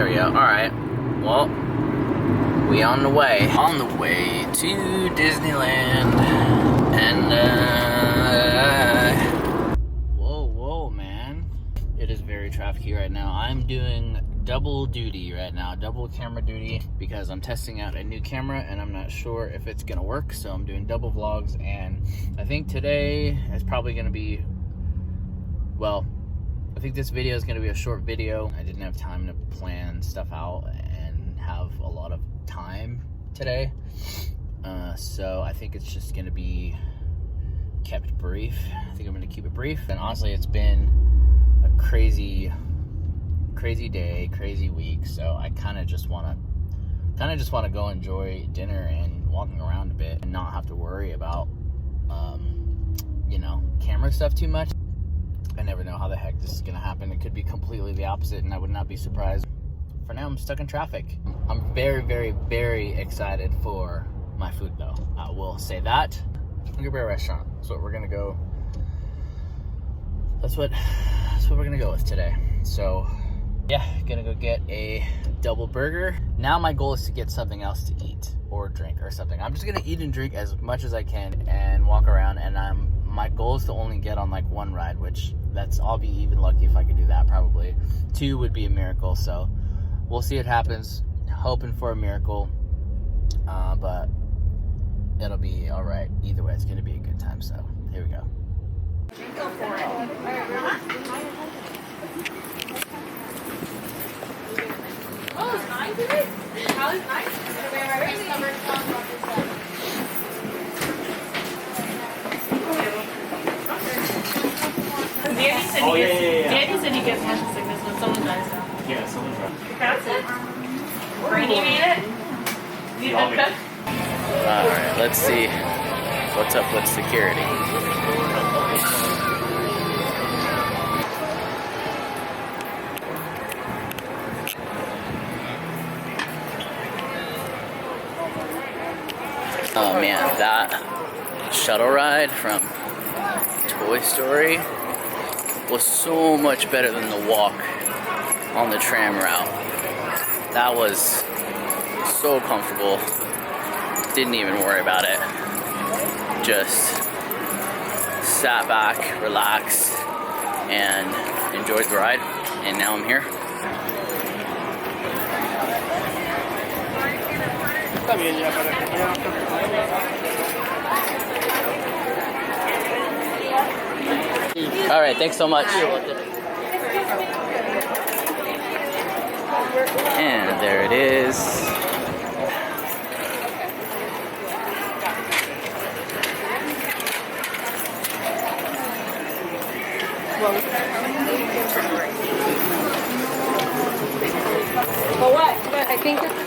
There we go. Alright. Well, we on the way. On the way to Disneyland. And, whoa, man. It is very trafficy right now. I'm doing double duty right now. Double camera duty because I'm testing out a new camera and I'm not sure if it's gonna work. So I'm doing double vlogs, and I think today is probably gonna be, well, I think this video is going to be a short video. I didn't have time to plan stuff out and have a lot of time today. So I think it's just going to be kept brief. I think I'm going to keep it brief. And honestly, it's been a crazy day, crazy week. So I kind of just want to go enjoy dinner and walking around a bit and not have to worry about, camera stuff too much. I never know how the heck this is going to happen. It could be completely the opposite, and I would not be surprised. For now, I'm stuck in traffic. I'm very, very, very excited for my food, though. I will say that. Hungry Bear Restaurant. That's what we're going to go. That's what we're going to go with today. So, yeah, gonna go get a double burger. Now my goal is to get something else to eat or drink or something. I'm just going to eat and drink as much as I can and walk around, and my goal is to only get on like one ride, which I'll be even lucky if I could do that. Probably 2 would be a miracle. So we'll see what happens. Hoping for a miracle, but it'll be all right. Either way, it's gonna be a good time. So here we go. Go for it. Oh, it's nice, is it? How is nice? Danny said he gets motion sickness when someone dies. Yeah, someone dies. That's it? Greeny made it? You didn't cook? Alright, let's see what's up with security. Oh man, that shuttle ride from Toy Story was so much better than the walk on the tram route. That was so comfortable. Didn't even worry about it. Just sat back, relaxed, and enjoyed the ride. And now I'm here. All right, thanks so much. And there it is. Well, what? I think this is...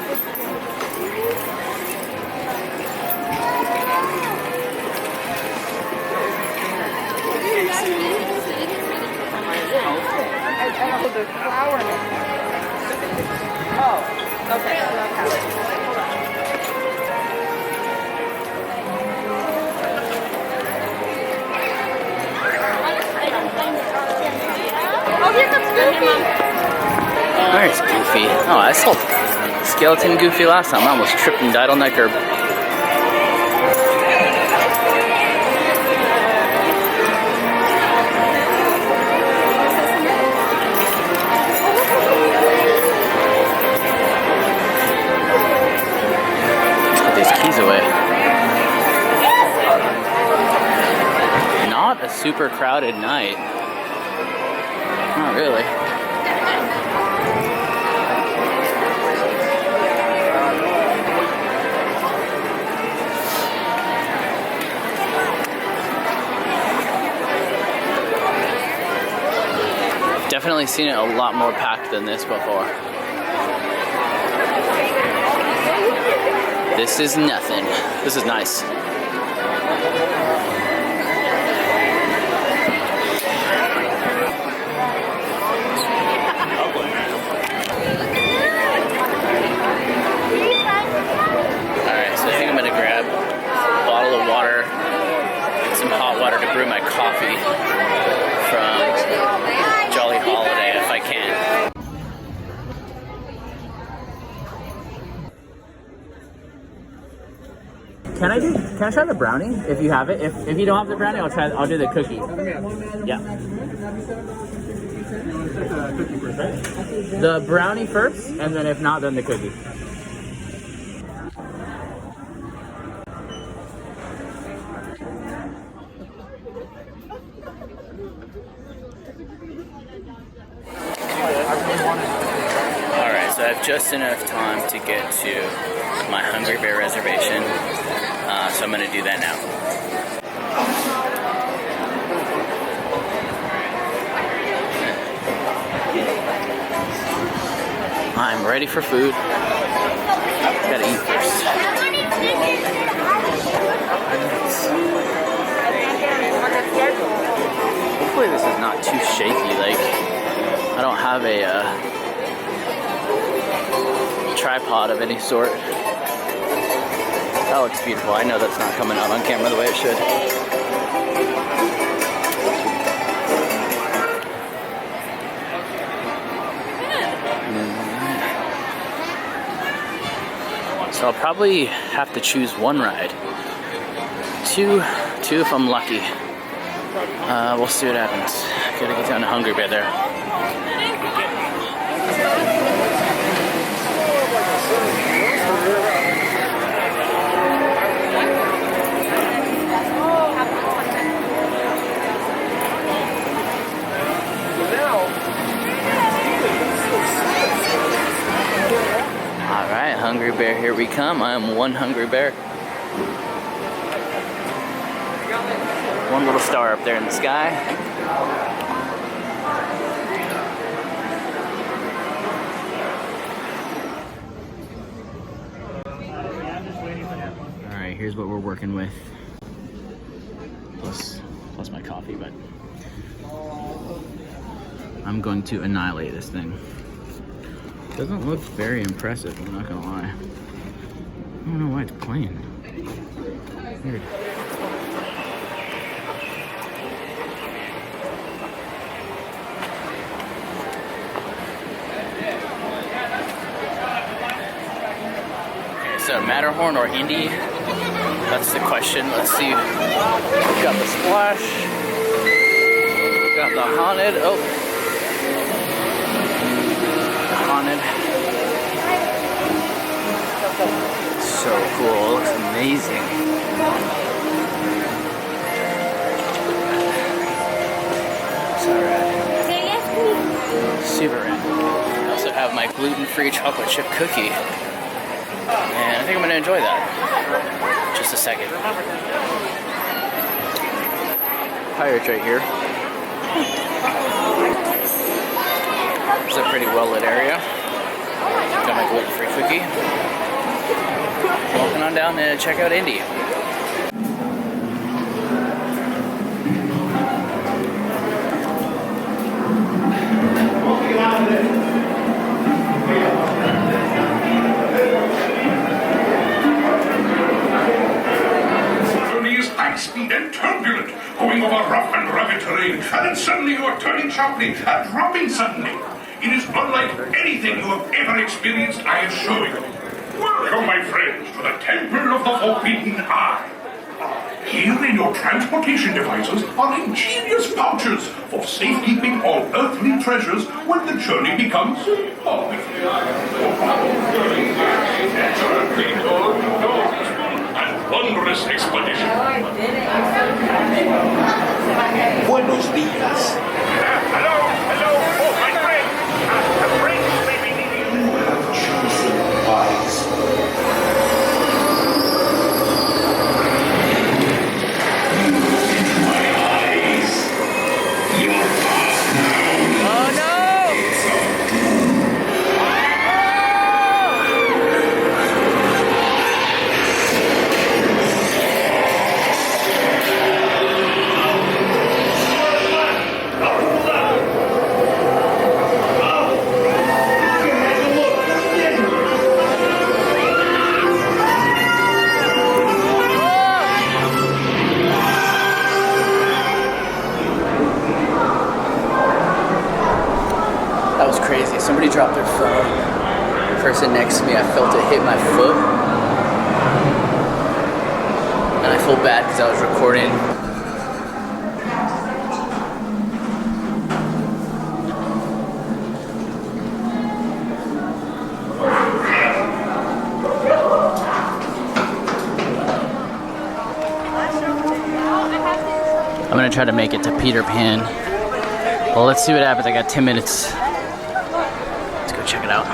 There's flour in it. Oh, okay. Oh, here comes Goofy. There's Goofy. Oh, I saw Skeleton Goofy last time. I almost tripped and died on that curb. Away. Not a super crowded night. Not really. Definitely seen it a lot more packed than this before. This is nothing. This is nice. Alright, so I think I'm gonna grab a bottle of water and some hot water to brew my coffee from Jolly Holiday if I can. Can I try the brownie if you have it? If you don't have the brownie, I'll do the cookie. Yeah. Cookie first, right? The brownie first, and then if not, then the cookie. Alright, so I have just enough time to get to my Hungry Bear reservation, so I'm going to do that now. I'm ready for food. Gotta eat first. Hopefully this is not too shaky. Like, I don't have a tripod of any sort. That looks beautiful. I know that's not coming out on camera the way it should. So I'll probably have to choose one ride. Two if I'm lucky. We'll see what happens. Gotta get down to Hungry Bear there. Alright, Hungry Bear, here we come. I am one Hungry Bear. One little star up there in the sky. Alright, here's what we're working with. Plus my coffee, but I'm going to annihilate this thing. Doesn't look very impressive, I'm not gonna lie. I don't know why it's playing. Weird. Okay, so Matterhorn or Indy? That's the question. Let's see. We got the Splash. We got the Haunted. Oh. Haunted. So cool, it looks amazing. So rad. Super rad. I also have my gluten-free chocolate chip cookie. And I think I'm gonna enjoy that. Just a second. Pirates right here. It's a pretty well-lit area. Got my gluten-free cookie. Walking on down to check out Indy. Journey is high-speed and turbulent, going over rough and rugged terrain, and then suddenly you are turning sharply and dropping suddenly. It is unlike anything you have ever experienced, I assure you. Welcome, my friends, to the Temple of the Forbidden Eye. Here in your transportation devices are ingenious pouches for safekeeping all earthly treasures when the journey becomes and wondrous expedition. Buenos días. Hello, oh, my friend. The brakes may be needing you. You have chosen wisely. Look into my eyes. Your path now. Oh no! That was crazy. Somebody dropped their phone. The person next to me, I felt it hit my foot. and I feel bad because I was recording. I'm gonna try to make it to Peter Pan. Well, let's see what happens. I got 10 minutes. Let's go check it out.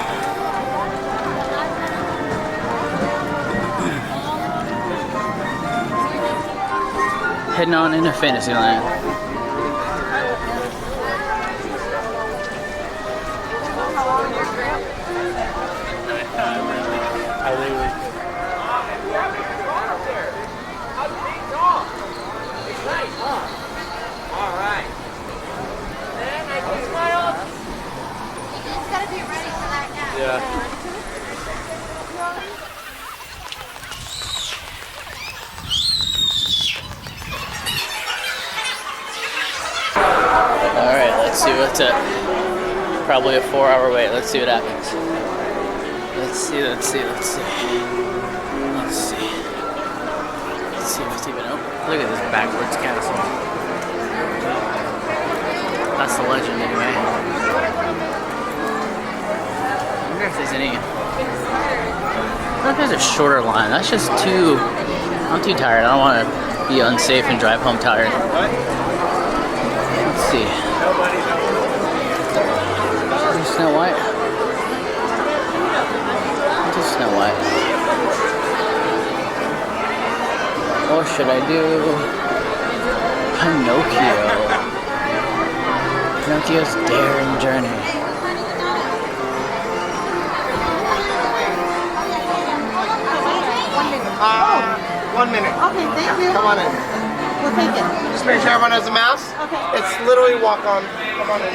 Heading on into Fantasyland. Alright, let's see what's up. Probably a 4-hour wait. Let's see what happens. Let's see. Let's see if it's even open. Look at this backwards castle. That's the legend anyway. I wonder if there's any... I wonder if there's a shorter line. That's just too... I'm too tired. I don't want to be unsafe and drive home tired. Let's see. Snow White? Just Snow White. Or should I do Pinocchio? Pinocchio's Daring Journey. One minute. Okay, thank you. Come on in. We'll take it. Just make sure everyone has a mouse. Okay. It's literally walk on. Come on in.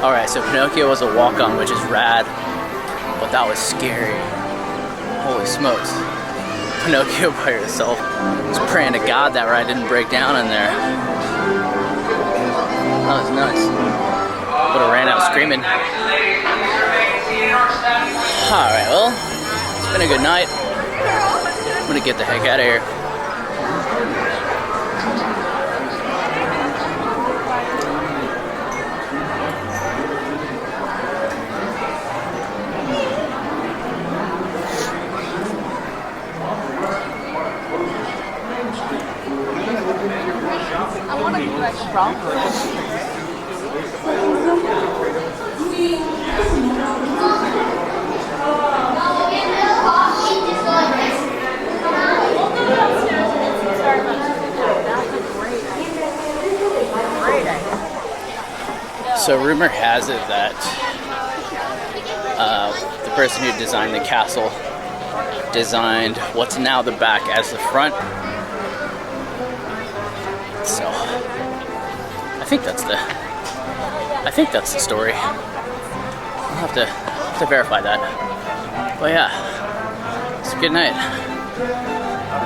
Alright, so Pinocchio was a walk-on, which is rad, but that was scary. Holy smokes. Pinocchio by yourself. I was praying to God that ride didn't break down in there. That was nuts. Would have ran out screaming. Alright, well, it's been a good night. I'm gonna get the heck out of here. I want to be like stronger. So rumor has it that the person who designed the castle designed what's now the back as the front. So I think that's the story. I'll have to verify that. But yeah, it's a good night.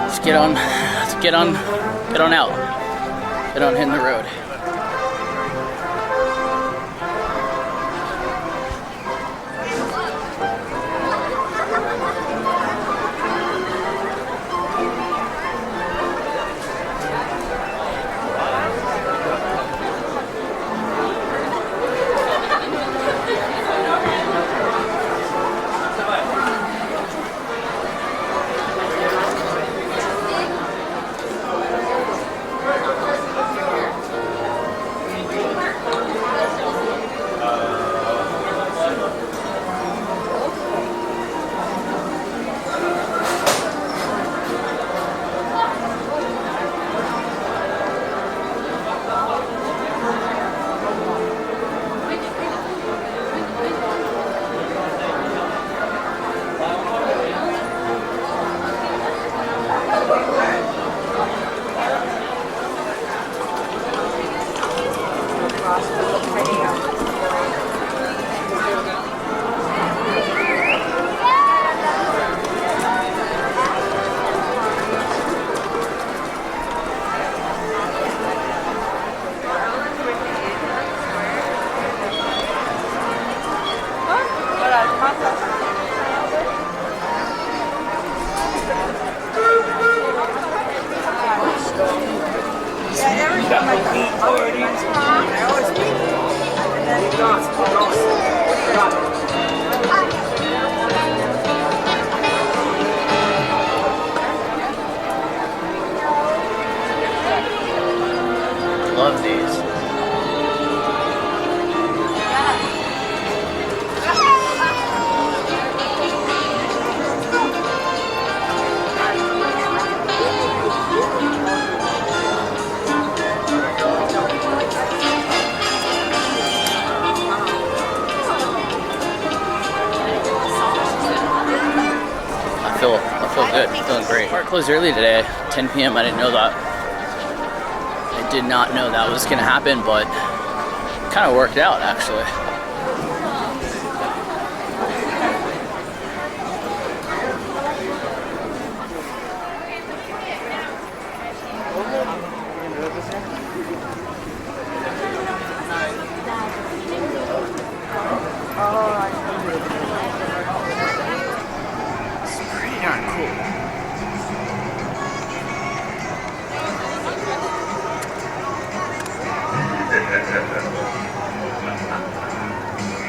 Let's get on out. Get on hitting the road. Love these. I feel good. I'm feeling great. Park closed early today, 10 p.m. I didn't know that. I did not know that was gonna happen, but it kind of worked out actually.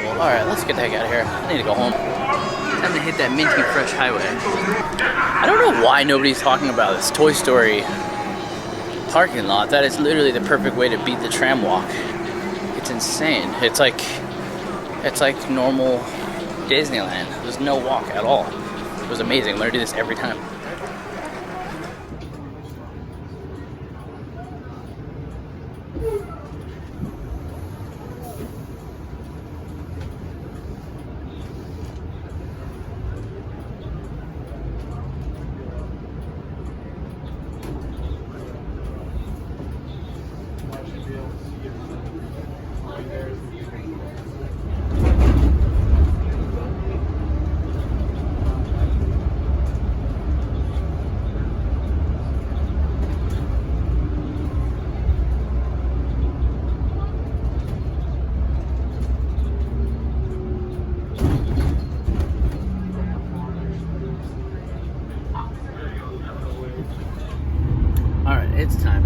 Well, alright, let's get the heck out of here. I need to go home. Time to hit that minty fresh highway. I don't know why nobody's talking about this Toy Story parking lot. That is literally the perfect way to beat the tram walk. It's insane. It's like normal Disneyland. There's no walk at all. It was amazing. I'm gonna do this every time.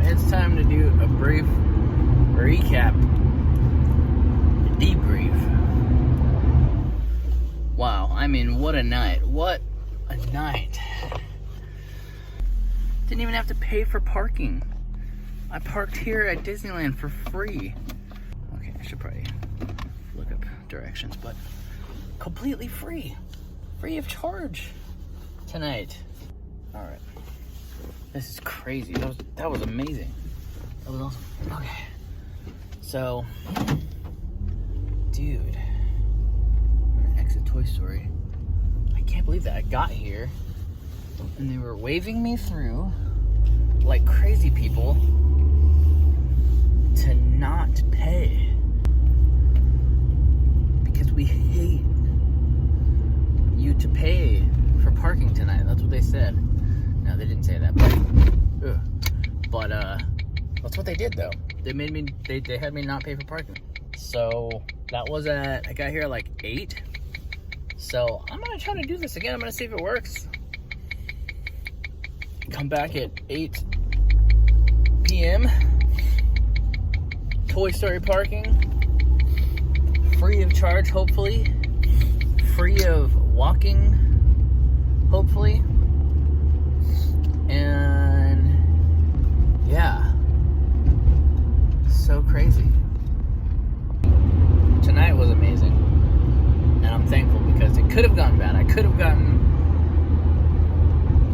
It's time to do a brief recap, debrief. Wow, I mean, what a night. What a night. Didn't even have to pay for parking. I parked here at Disneyland for free. Okay, I should probably look up directions, but completely free. Free of charge tonight. All right. This is crazy. That was amazing. That was awesome. Okay. So, dude, I'm gonna exit Toy Story. I can't believe that I got here and they were waving me through like crazy people to not pay because we hate you to pay for parking tonight. That's what they said. No, they didn't say that, but that's what they did though. They made me, they had me not pay for parking. So that was I got here at like 8. So I'm gonna try to do this again. I'm gonna see if it works. Come back at 8 p.m. Toy Story parking. Free of charge, hopefully. Free of walking, hopefully. And yeah, so crazy. Tonight was amazing, and I'm thankful because it could have gone bad. I could have gotten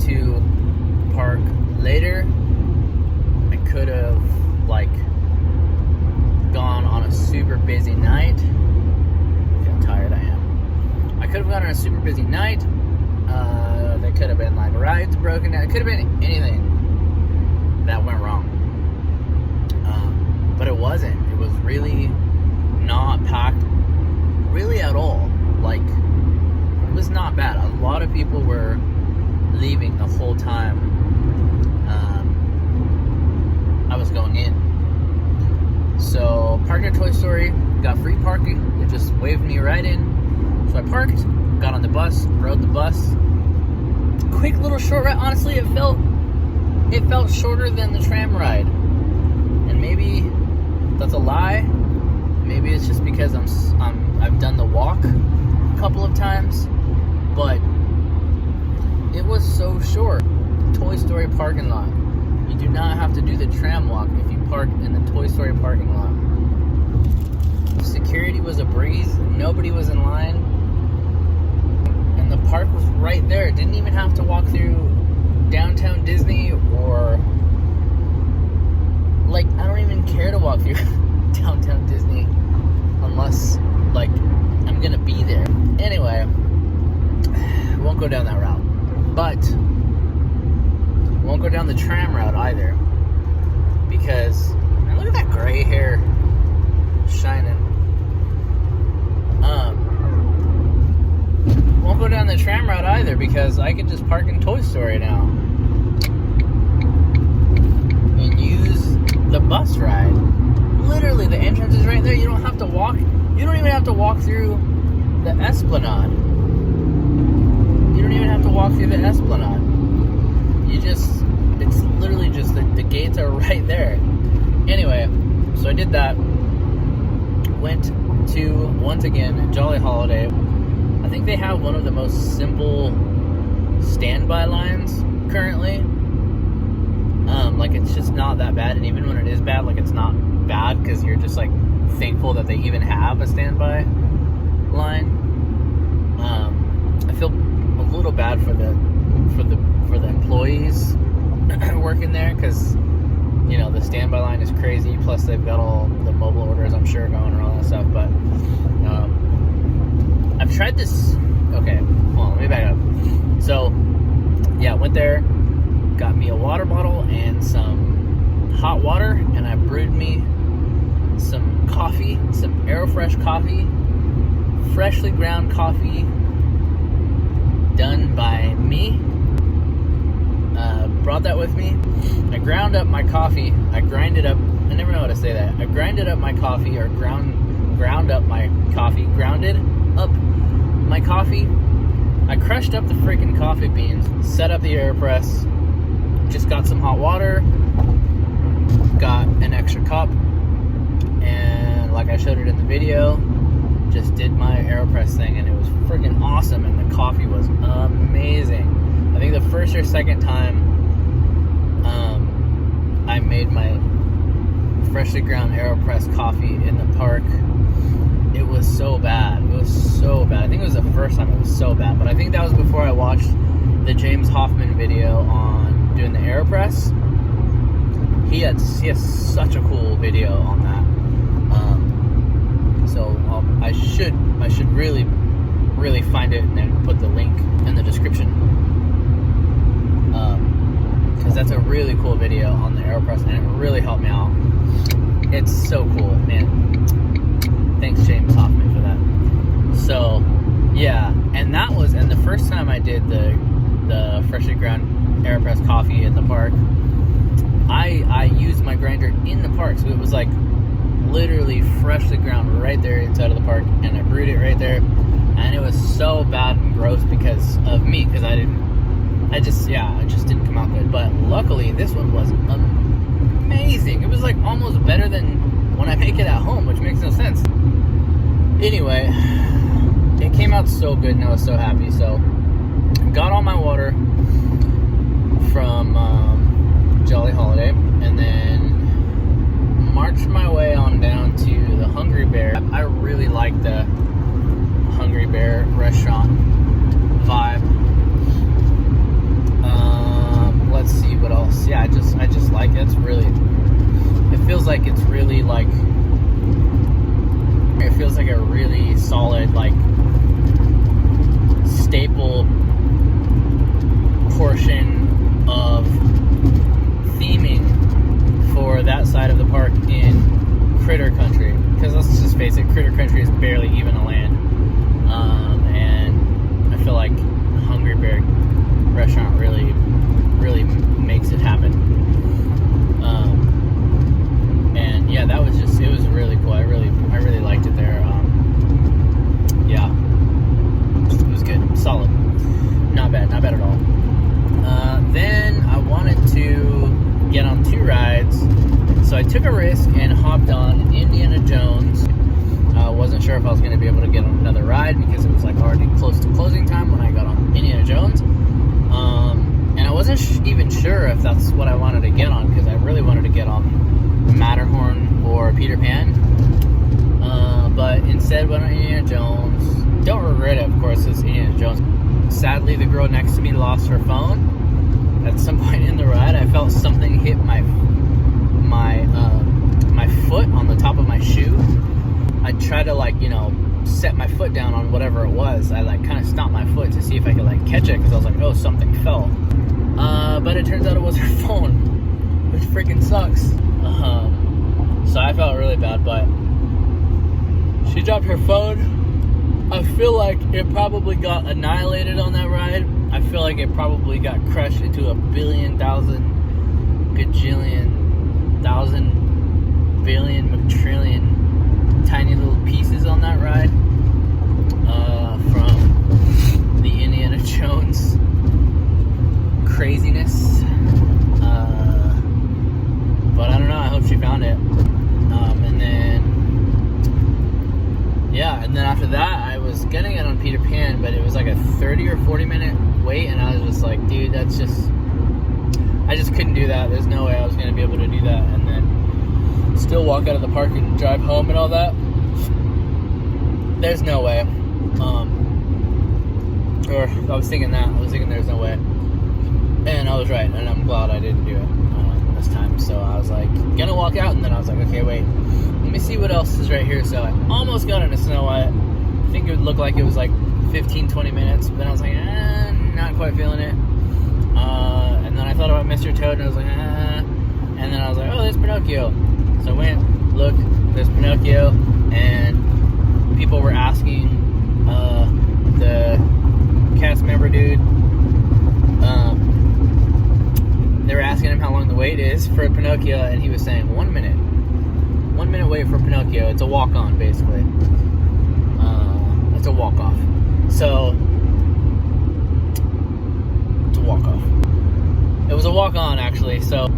to park later. I could have like gone on a super busy night. Look how tired I am. I could have gone on a super busy night. There could have been like rides broken down. It could have been anything that went wrong. But it wasn't. It was really not packed really at all. Like, it was not bad. A lot of people were leaving the whole time I was going in. So parked at Toy Story, got free parking. They just waved me right in. So I parked, got on the bus, rode the bus. Quick little short ride. Honestly, it felt shorter than the tram ride, and maybe it's just because I've done the walk a couple of times, but it was so short. Toy Story parking lot. You do not have to do the tram walk if you park in the Toy Story parking lot. Security was a breeze. Nobody was in line. And the park was right there. Didn't even have to walk through downtown Disney or... Like, I don't even care to walk through downtown Disney unless, like, I'm gonna be there. Anyway, won't go down that route. But won't go down the tram route either, because man, look at that gray hair shining. Won't go down the tram route either, because I can just park in Toy Story now and use the bus ride. Literally, the entrance is right there. You don't have to walk. You don't even have to walk through the Esplanade. You don't even have to walk through the Esplanade. It's literally just the gates are right there. Anyway, so I did that. Went to, once again, Jolly Holiday. I think they have one of the most simple standby lines currently. Like, it's just not that bad, and even when it is bad, like, it's not bad because you're just, like, thankful that they even have a standby line. I feel a little bad for the employees working there, because, you know, the standby line is crazy, plus they've got all the mobile orders, I'm sure, going and all that stuff. But I've tried this. Okay, hold on, let me back up. So yeah, went there, got me a water bottle and some hot water, and I brewed me some coffee, some AeroFresh coffee, freshly ground coffee done by me. Brought that with me. I ground up my coffee. I grinded up. I never know how to say that. I grinded up my coffee, or ground up my coffee. Grounded up my coffee. I crushed up the freaking coffee beans. Set up the AirPress. Just got some hot water. Got an extra cup. And like I showed it in the video, just did my AeroPress thing, and it was freaking awesome. And the coffee was amazing. I think the first or second time I made my freshly ground AeroPress coffee in the park, it was so bad. It was so bad. I think it was the first time it was so bad, but I think that was before I watched the James Hoffman video on doing the AeroPress. He has such a cool video on that. So I should really find it and then put the link in the description. Because that's a really cool video on the AeroPress, and it really helped me out. It's so cool, man. Thanks, James Hoffman, for that. So, yeah, and the first time I did the freshly ground AeroPress coffee in the park, I used my grinder in the park, so it was like literally freshly ground right there inside of the park, and I brewed it right there, and it was so bad and gross because of me, because I just didn't come out good. But luckily, this one was amazing. It was like almost better than when I make it at home, which makes no sense. Anyway, it came out so good, and I was so happy. So, got all my water from Jolly Holiday, and then marched my way on down to the Hungry Bear. I really like the Hungry Bear restaurant vibe. Let's see what else. Yeah, I just like it. It feels like it's really like, it feels like a really solid, like, staple portion of theming for that side of the park in Critter Country. Because let's just face it, Critter Country is barely even a land. And I feel like Hungry Bear restaurant really makes it happen. And yeah, it was really cool. I really liked it there. Yeah, it was good, solid, not bad at all. Then I wanted to get on 2 rides, so I took a risk and hopped on Indiana Jones. sure if I was going to be able to get on another ride because it was like already close to closing time when I got on Indiana Jones. And I wasn't even sure if that's what I wanted to get on, because I really wanted to get on Matterhorn or Peter Pan. But instead went on Indiana Jones. Don't regret it, of course, it's Indiana Jones. Sadly, the girl next to me lost her phone. At some point in the ride, I felt something hit my foot on the top of my shoe. I tried to, like, you know, set my foot down on whatever it was. I like kind of stomped my foot to see if I could like catch it, because I was like, oh, something fell. But it turns out it was her phone, which freaking sucks. So I felt really bad, but she dropped her phone. I feel like it probably got annihilated on that ride. I feel like it probably got crushed into a billion, thousand, gajillion, thousand, billion, trillion tiny little pieces on that ride. From the Indiana Jones craziness. But I don't know, I hope she found it. And then after that, I was gonna get on Peter Pan, but it was like a 30 or 40 minute wait, and I was just like, dude, I just couldn't do that. There's no way I was gonna be able to do that, and then still walk out of the park and drive home and all that. There's no way. Or I was thinking there's no way, and I was right, and I'm glad I didn't do it this time. So I was like gonna walk out, and then I was like, okay, wait, let me see what else is right here. So I almost got into Snow White. I think it would look like it was like 15-20 minutes, but then I was like, not quite feeling it. And then I thought about Mr. Toad, and I was like, and then I was like, oh, there's Pinocchio. So I went, look, there's Pinocchio, and people were asking the cast member dude, they were asking him how long the wait is for Pinocchio, and he was saying 1 minute. 1 minute wait for Pinocchio. It's a walk-on, basically. It's a walk-off. So, it's a walk-off. It was a walk-on, actually, so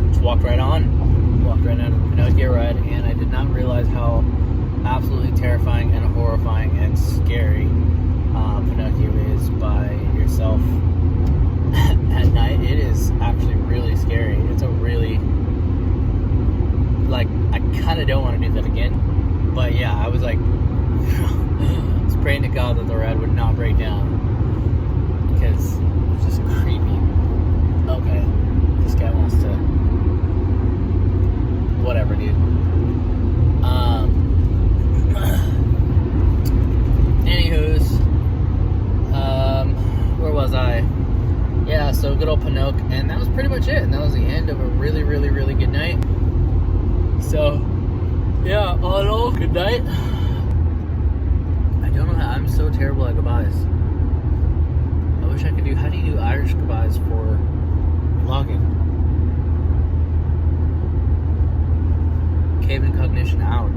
just walked right on. Walked right out of the Pinocchio ride, and I did not realize how absolutely terrifying and horrifying and scary Pinocchio is by yourself at night. It is actually really scary. It's a really, like, I kind of don't want to do that again. But yeah, I was like, I was praying to God that the ride would not break down, because it was just creepy. Okay, this guy wants to, whatever, dude. Anywho's, where was I? Yeah, so good old Pinocchio, and that was pretty much it. And that was the end of a really, really, really good night. So, yeah, all in all, good night. I don't know how, I'm so terrible at goodbyes. I wish I could do, how do you do Irish goodbyes for vlogging? Cave and cognition out.